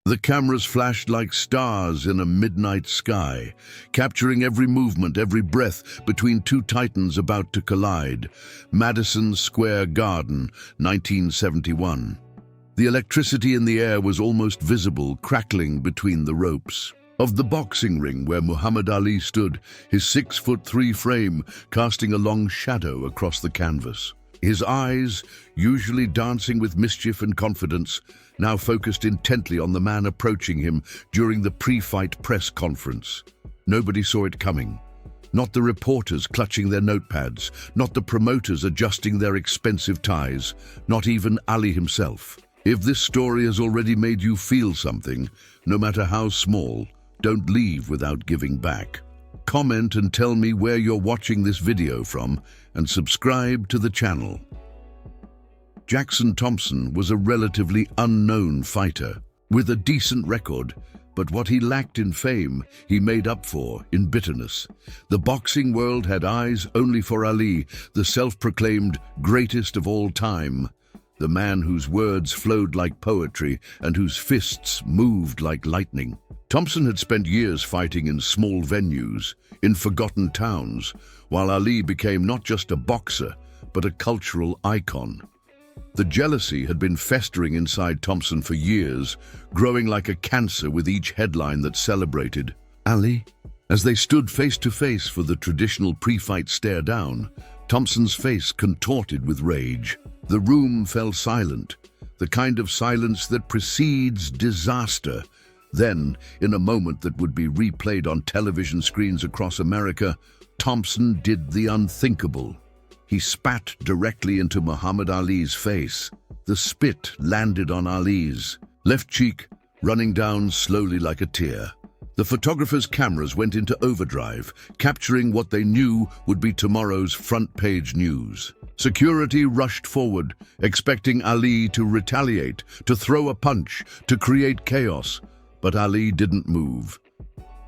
The cameras flashed like stars in a midnight sky, capturing every movement, every breath between two titans about to collide. Madison Square Garden, 1971. The electricity in the air was almost visible, crackling between the ropes of the boxing ring where Muhammad Ali stood, his 6'3" frame casting a long shadow across the canvas. His eyes, usually dancing with mischief and confidence, now focused intently on the man approaching him during the pre-fight press conference. Nobody saw it coming. Not the reporters clutching their notepads, not the promoters adjusting their expensive ties, not even Ali himself. If this story has already made you feel something, no matter how small, don't leave without giving back. Comment and tell me where you're watching this video from, and subscribe to the channel. Jackson Thompson was a relatively unknown fighter, with a decent record, but what he lacked in fame, he made up for in bitterness. The boxing world had eyes only for Ali, the self-proclaimed greatest of all time, the man whose words flowed like poetry and whose fists moved like lightning. Thompson had spent years fighting in small venues, in forgotten towns, while Ali became not just a boxer, but a cultural icon. The jealousy had been festering inside Thompson for years, growing like a cancer with each headline that celebrated Ali. As they stood face to face for the traditional pre-fight stare down, Thompson's face contorted with rage. The room fell silent, the kind of silence that precedes disaster. Then, in a moment that would be replayed on television screens across America, Thompson did the unthinkable. He spat directly into Muhammad Ali's face. The spit landed on Ali's left cheek, running down slowly like a tear. The photographers' cameras went into overdrive, capturing what they knew would be tomorrow's front-page news. Security rushed forward, expecting Ali to retaliate, to throw a punch, to create chaos. But Ali didn't move.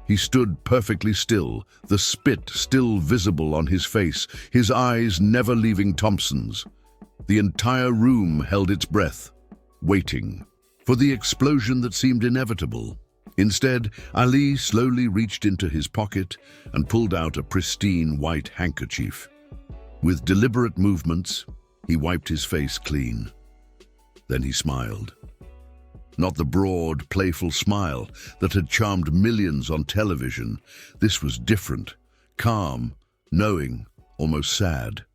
He stood perfectly still, the spit still visible on his face, his eyes never leaving Thompson's. The entire room held its breath, waiting for the explosion that seemed inevitable. Instead, Ali slowly reached into his pocket and pulled out a pristine white handkerchief. With deliberate movements, he wiped his face clean. Then he smiled. Not the broad, playful smile that had charmed millions on television. This was different, calm, knowing, almost sad.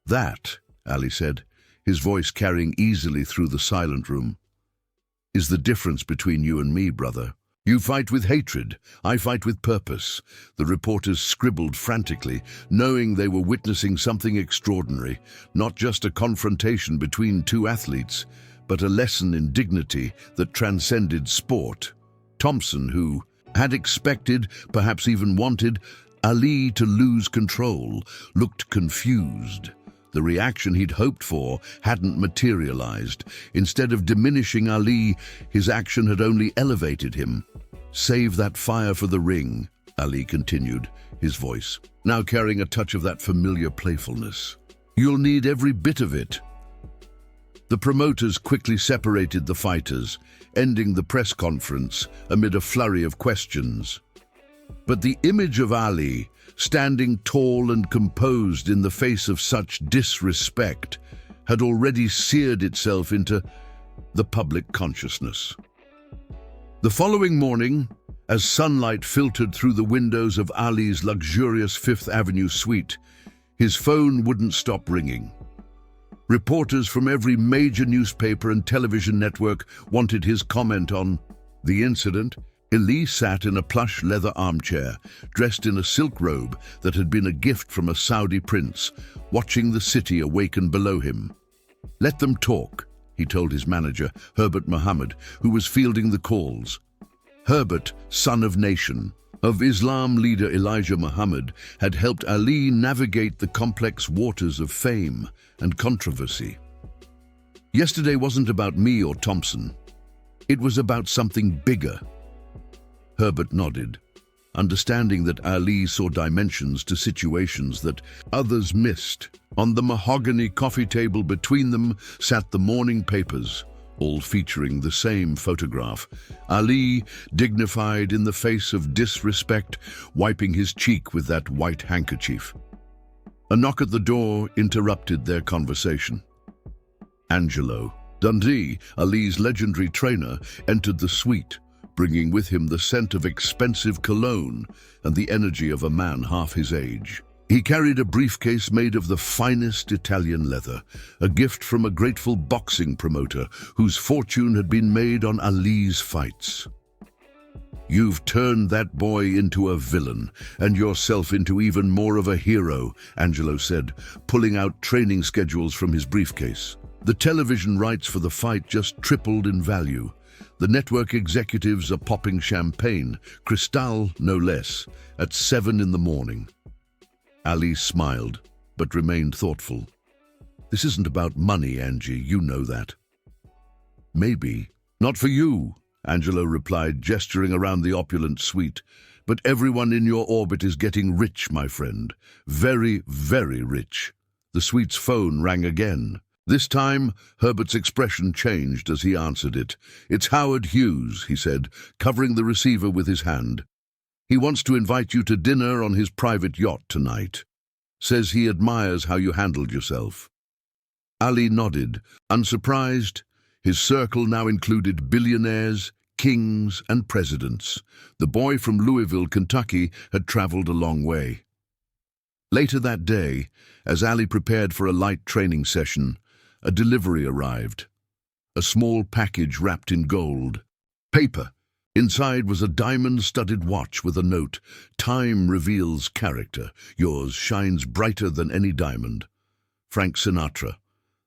"That," Ali said, his voice carrying easily through the silent room, "is the difference between you and me, brother. You fight with hatred, I fight with purpose." The reporters scribbled frantically, knowing they were witnessing something extraordinary, not just a confrontation between two athletes, but a lesson in dignity that transcended sport. Thompson, who had expected, perhaps even wanted, Ali to lose control, looked confused. The reaction he'd hoped for hadn't materialized. Instead of diminishing Ali, his action had only elevated him. "Save that fire for the ring," Ali continued, his voice now carrying a touch of that familiar playfulness. "You'll need every bit of it." The promoters quickly separated the fighters, ending the press conference amid a flurry of questions. But the image of Ali, standing tall and composed in the face of such disrespect, had already seared itself into the public consciousness. The following morning, as sunlight filtered through the windows of Ali's luxurious Fifth Avenue suite, his phone wouldn't stop ringing. Reporters from every major newspaper and television network wanted his comment on the incident. Ali sat in a plush leather armchair, dressed in a silk robe that had been a gift from a Saudi prince, watching the city awaken below him. "Let them talk," he told his manager, Herbert Mohammed, who was fielding the calls. Herbert, son of nation, of Islam leader Elijah Muhammad, had helped Ali navigate the complex waters of fame and controversy. "Yesterday wasn't about me or Thompson. It was about something bigger." Herbert nodded, understanding that Ali saw dimensions to situations that others missed. On the mahogany coffee table between them sat the morning papers, all featuring the same photograph. Ali, dignified in the face of disrespect, wiping his cheek with that white handkerchief. A knock at the door interrupted their conversation. Angelo Dundee, Ali's legendary trainer, entered the suite, bringing with him the scent of expensive cologne and the energy of a man half his age. He carried a briefcase made of the finest Italian leather, a gift from a grateful boxing promoter whose fortune had been made on Ali's fights. "You've turned that boy into a villain, and yourself into even more of a hero," Angelo said, pulling out training schedules from his briefcase. The television rights for the fight just tripled in value. The network executives are popping champagne, Cristal no less, at 7 in the morning. Ali smiled, but remained thoughtful. "This isn't about money, Angie, you know that." "Maybe. Not for you," Angelo replied, gesturing around the opulent suite. "But everyone in your orbit is getting rich, my friend. Very, very rich." The suite's phone rang again. This time, Herbert's expression changed as he answered it. "It's Howard Hughes," he said, covering the receiver with his hand. "He wants to invite you to dinner on his private yacht tonight. Says he admires how you handled yourself." Ali nodded, unsurprised. His circle now included billionaires, kings, and presidents. The boy from Louisville, Kentucky, had traveled a long way. Later that day, as Ali prepared for a light training session, a delivery arrived. A small package wrapped in gold. Paper. Inside was a diamond-studded watch with a note. "Time reveals character. Yours shines brighter than any diamond." Frank Sinatra.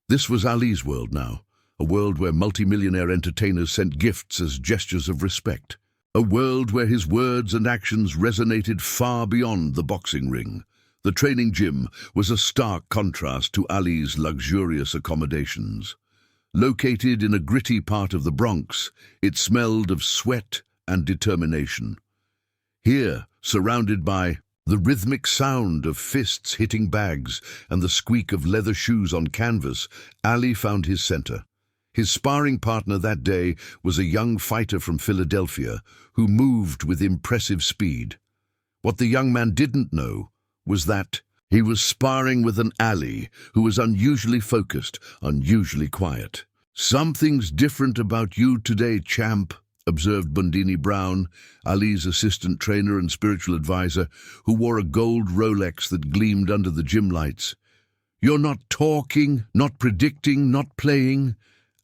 This was Ali's world now, a world where multimillionaire entertainers sent gifts as gestures of respect. A world where his words and actions resonated far beyond the boxing ring. The training gym was a stark contrast to Ali's luxurious accommodations. Located in a gritty part of the Bronx, it smelled of sweat and determination. Here, surrounded by the rhythmic sound of fists hitting bags and the squeak of leather shoes on canvas, Ali found his center. His sparring partner that day was a young fighter from Philadelphia who moved with impressive speed. What the young man didn't know was that he was sparring with an Ali who was unusually focused, unusually quiet. "Something's different about you today, champ," observed Bundini Brown, Ali's assistant trainer and spiritual advisor, who wore a gold Rolex that gleamed under the gym lights. "You're not talking, not predicting, not playing."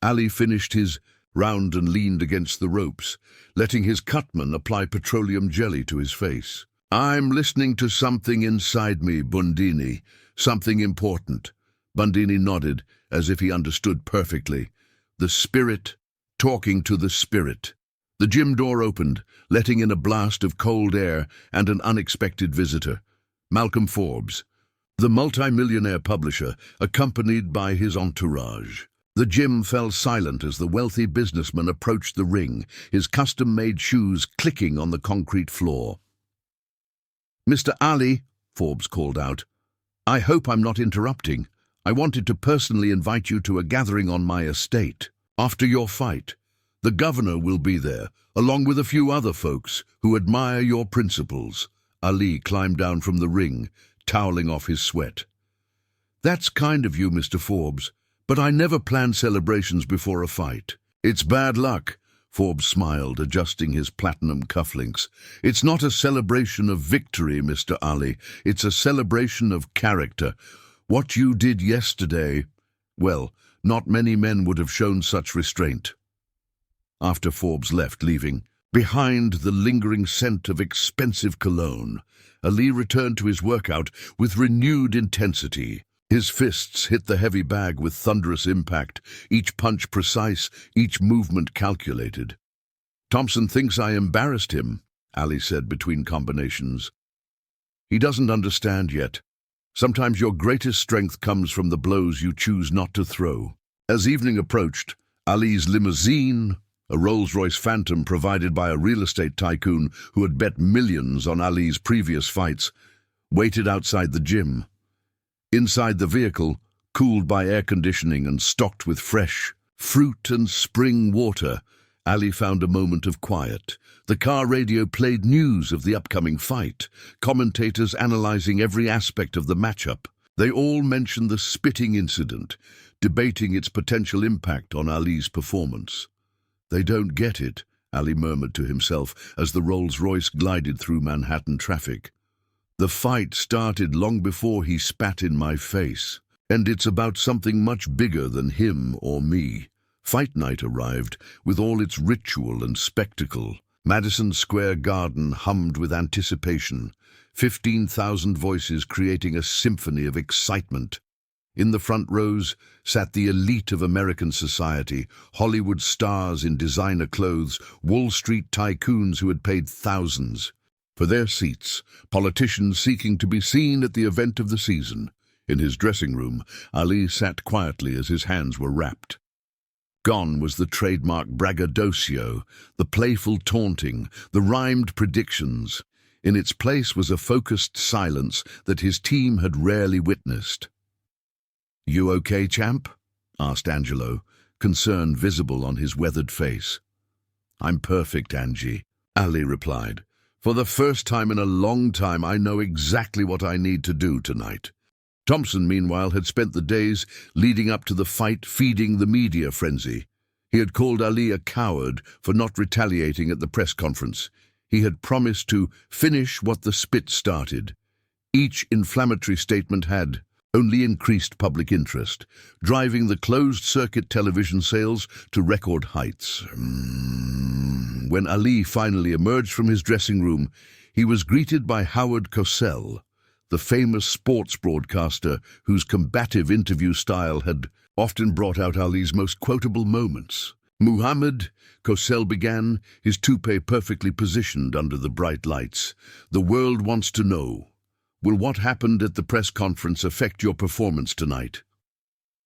Ali finished his round and leaned against the ropes, letting his cutman apply petroleum jelly to his face. "I'm listening to something inside me, Bundini. Something important." Bundini nodded, as if he understood perfectly. The spirit talking to the spirit. The gym door opened, letting in a blast of cold air and an unexpected visitor. Malcolm Forbes, the multimillionaire publisher, accompanied by his entourage. The gym fell silent as the wealthy businessman approached the ring, his custom-made shoes clicking on the concrete floor. "Mr. Ali," Forbes called out, "I hope I'm not interrupting. I wanted to personally invite you to a gathering on my estate. After your fight, the governor will be there, along with a few other folks who admire your principles." Ali climbed down from the ring, toweling off his sweat. "That's kind of you, Mr. Forbes, but I never plan celebrations before a fight. It's bad luck." Forbes smiled, adjusting his platinum cufflinks. "It's not a celebration of victory, Mr. Ali. It's a celebration of character. What you did yesterday, well, not many men would have shown such restraint." After Forbes left, leaving behind the lingering scent of expensive cologne, Ali returned to his workout with renewed intensity. His fists hit the heavy bag with thunderous impact, each punch precise, each movement calculated. "Thompson thinks I embarrassed him," Ali said between combinations. "He doesn't understand yet. Sometimes your greatest strength comes from the blows you choose not to throw." As evening approached, Ali's limousine, a Rolls-Royce Phantom provided by a real estate tycoon who had bet millions on Ali's previous fights, waited outside the gym. Inside the vehicle, cooled by air conditioning and stocked with fresh, fruit and spring water, Ali found a moment of quiet. The car radio played news of the upcoming fight, commentators analyzing every aspect of the matchup. They all mentioned the spitting incident, debating its potential impact on Ali's performance. "They don't get it," Ali murmured to himself as the Rolls-Royce glided through Manhattan traffic. "The fight started long before he spat in my face, and it's about something much bigger than him or me." Fight night arrived, with all its ritual and spectacle. Madison Square Garden hummed with anticipation, 15,000 voices creating a symphony of excitement. In the front rows sat the elite of American society, Hollywood stars in designer clothes, Wall Street tycoons who had paid thousands for their seats, politicians seeking to be seen at the event of the season. In his dressing room, Ali sat quietly as his hands were wrapped. Gone was the trademark braggadocio, the playful taunting, the rhymed predictions. In its place was a focused silence that his team had rarely witnessed. "You okay, champ?" asked Angelo, concern visible on his weathered face. "I'm perfect, Angie," Ali replied. "For the first time in a long time, I know exactly what I need to do tonight." Thompson, meanwhile, had spent the days leading up to the fight feeding the media frenzy. He had called Ali a coward for not retaliating at the press conference. He had promised to finish what the spit started. Each inflammatory statement had only increased public interest, driving the closed-circuit television sales to record heights. When Ali finally emerged from his dressing room, he was greeted by Howard Cosell, the famous sports broadcaster whose combative interview style had often brought out Ali's most quotable moments. "Muhammad," Cosell began, his toupee perfectly positioned under the bright lights, "the world wants to know, will what happened at the press conference affect your performance tonight?"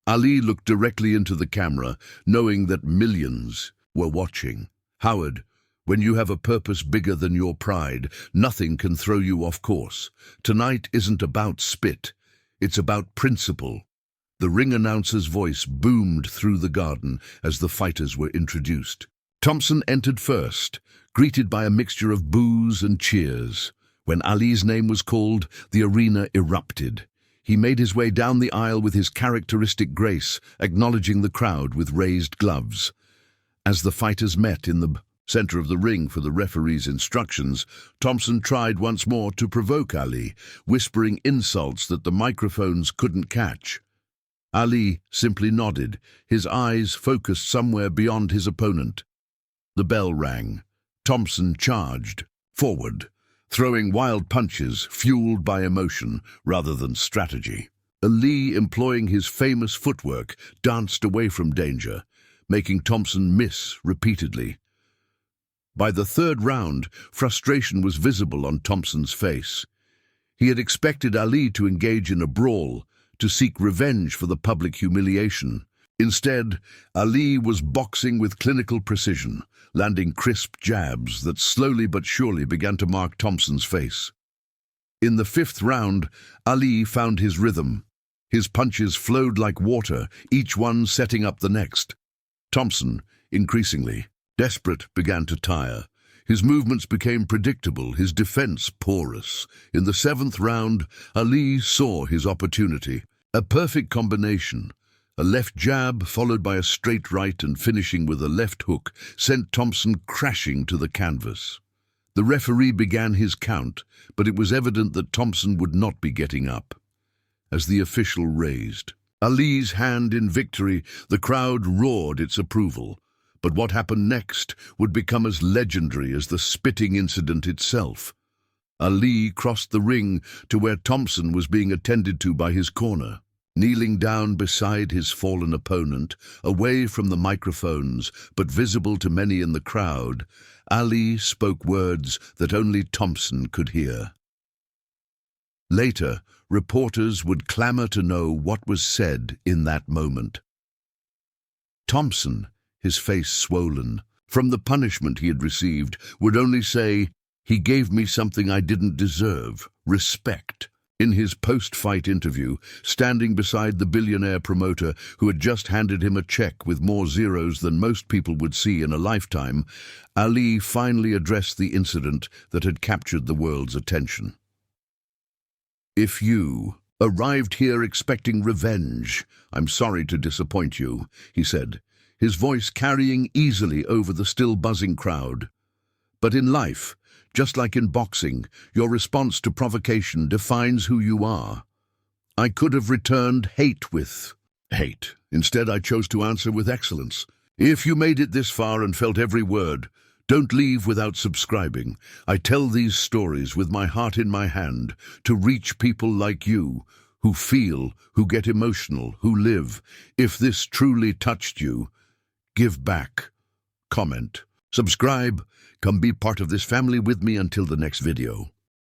Ali looked directly into the camera, knowing that millions were watching. "Howard, when you have a purpose bigger than your pride, nothing can throw you off course. Tonight isn't about spit, it's about principle." The ring announcer's voice boomed through the garden as the fighters were introduced. Thompson entered first, greeted by a mixture of boos and cheers. When Ali's name was called, the arena erupted. He made his way down the aisle with his characteristic grace, acknowledging the crowd with raised gloves. As the fighters met in the center of the ring for the referee's instructions, Thompson tried once more to provoke Ali, whispering insults that the microphones couldn't catch. Ali simply nodded, his eyes focused somewhere beyond his opponent. The bell rang. Thompson charged forward, throwing wild punches fueled by emotion rather than strategy. Ali, employing his famous footwork, danced away from danger, making Thompson miss repeatedly. By the third round, frustration was visible on Thompson's face. He had expected Ali to engage in a brawl, to seek revenge for the public humiliation. Instead, Ali was boxing with clinical precision, landing crisp jabs that slowly but surely began to mark Thompson's face. In the fifth round, Ali found his rhythm. His punches flowed like water, each one setting up the next. Thompson, increasingly desperate, began to tire. His movements became predictable, his defense porous. In the seventh round, Ali saw his opportunity. A perfect combination. A left jab followed by a straight right and finishing with a left hook sent Thompson crashing to the canvas. The referee began his count, but it was evident that Thompson would not be getting up. As the official raised Ali's hand in victory, the crowd roared its approval. But what happened next would become as legendary as the spitting incident itself. Ali crossed the ring to where Thompson was being attended to by his corner. Kneeling down beside his fallen opponent, away from the microphones, but visible to many in the crowd, Ali spoke words that only Thompson could hear. Later, reporters would clamor to know what was said in that moment. Thompson, his face swollen from the punishment he had received, would only say, "He gave me something I didn't deserve, respect." In his post-fight interview, standing beside the billionaire promoter who had just handed him a check with more zeros than most people would see in a lifetime, Ali finally addressed the incident that had captured the world's attention. "If you arrived here expecting revenge, I'm sorry to disappoint you," he said, his voice carrying easily over the still buzzing crowd. "But in life, just like in boxing, your response to provocation defines who you are. I could have returned hate with hate. Instead, I chose to answer with excellence. If you made it this far and felt every word, don't leave without subscribing. I tell these stories with my heart in my hand to reach people like you, who feel, who get emotional, who live. If this truly touched you, give back, comment, subscribe, come be part of this family with me until the next video."